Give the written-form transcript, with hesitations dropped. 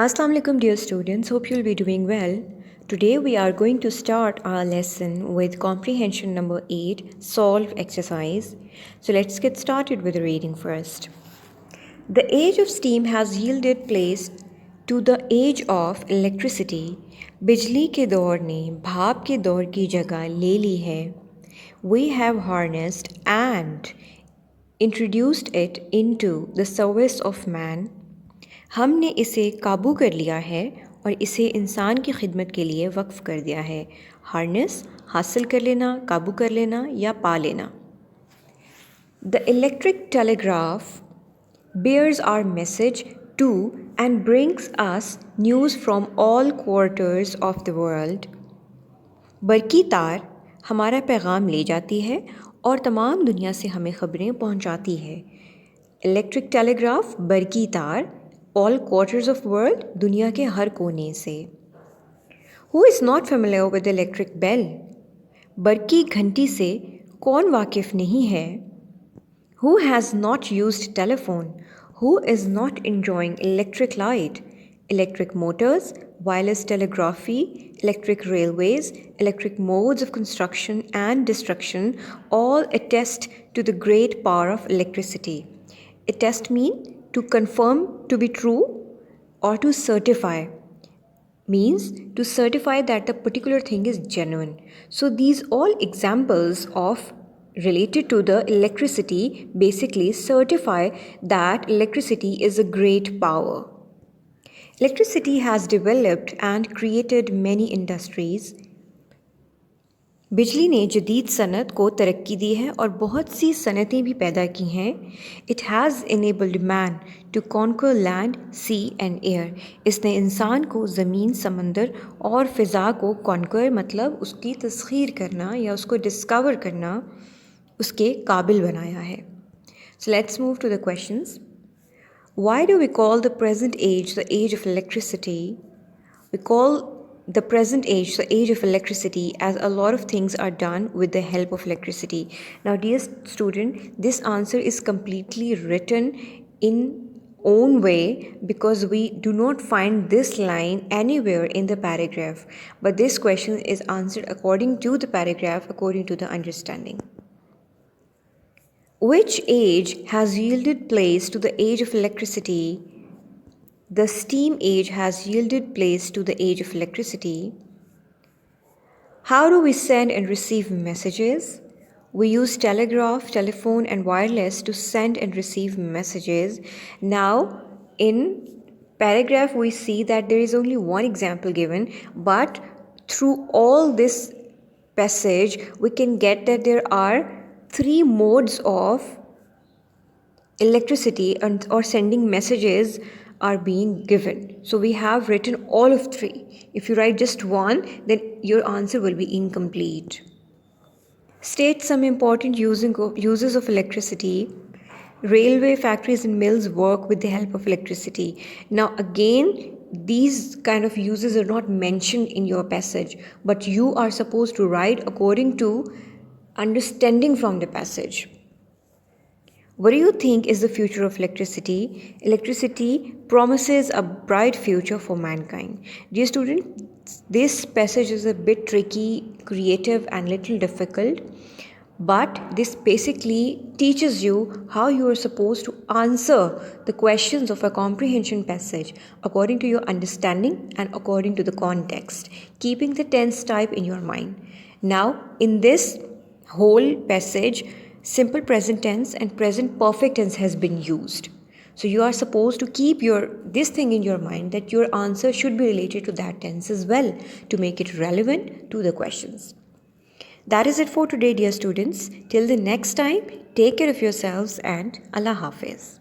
Assalamu alaikum dear students, hope you'll be doing well. Today we are going to start our lesson with comprehension number 8, solve exercise. So let's get started with the reading first. The age of steam has yielded place to the age of electricity. बिजली के दौर ने भाप के दौर की जगह ले ली है. We have harnessed and introduced it into the service of man. हमने इसे काबू कर लिया है और इसे इंसान की खिदमत के लिए वक्फ कर दिया है. हार्नेस हासिल कर लेना, काबू कर लेना या पा लेना. The electric telegraph bears our message to and brings us news from all quarters of the world. बरकी तार हमारा पैगाम ले जाती है और तमाम दुनिया से हमें ख़बरें पहुंचाती है. इलेक्ट्रिक टेलीग्राफ बरकी तार all quarters of world दुनिया के हर कोने से. Who is not familiar with the electric bell? बरकी घंटी से कौन वाकिफ़ नहीं है? Who has not used telephone? Who is not enjoying electric light? Electric motors, wireless telegraphy, electric railways, electric modes of construction and destruction all attest to the great power of electricity. Attest mean to confirm to be true or to certify. Means to certify that the particular thing is genuine. So these all examples of related to the electricity basically certify that electricity is a great power. Electricity has developed and created many industries. बिजली ने जदीद सनत को तरक्की दी है और बहुत सी सनतें भी पैदा की हैं. It has enabled man to conquer land sea and air. इसने इंसान को ज़मीन, समंदर और फ़िज़ा को conquer मतलब उसकी तस्ख़ीर करना या उसको डिस्कवर करना उसके काबिल बनाया है. So let's move to the questions. Why do we call the present age the age of electricity? We call the present age the age of electricity as a lot of things are done with the help of electricity. Now dear student, this answer is completely written in own way because we do not find this line anywhere in the paragraph, but this question is answered according to the paragraph, according to the understanding. Which age has yielded place to the age of electricity? The steam age has yielded place to the age of electricity. How do we send and receive messages? We use telegraph, telephone and wireless to send and receive messages. Now in paragraph we see that there is only one example given, but through all this passage we can get that there are three modes of electricity and or sending messages are being given. So we have written all of three. If you write just one, then your answer will be incomplete. State some important uses of electricity. Railway, factories and mills work with the help of electricity. Now again, these kind of uses are not mentioned in your passage, but you are supposed to write according to understanding from the passage. What do you think is the future of electricity? Electricity promises a bright future for mankind. Dear student, this passage is a bit tricky, creative and little difficult, but this basically teaches you how you are supposed to answer the questions of a comprehension passage according to your understanding and according to the context, keeping the tense type in your mind. Now, in this whole passage, simple present tense and present perfect tense has been used. So you are supposed to keep this thing in your mind that your answer should be related to that tense as well to make it relevant to the questions. That is it for today, dear students. Till the next time, take care of yourselves and Allah Hafiz.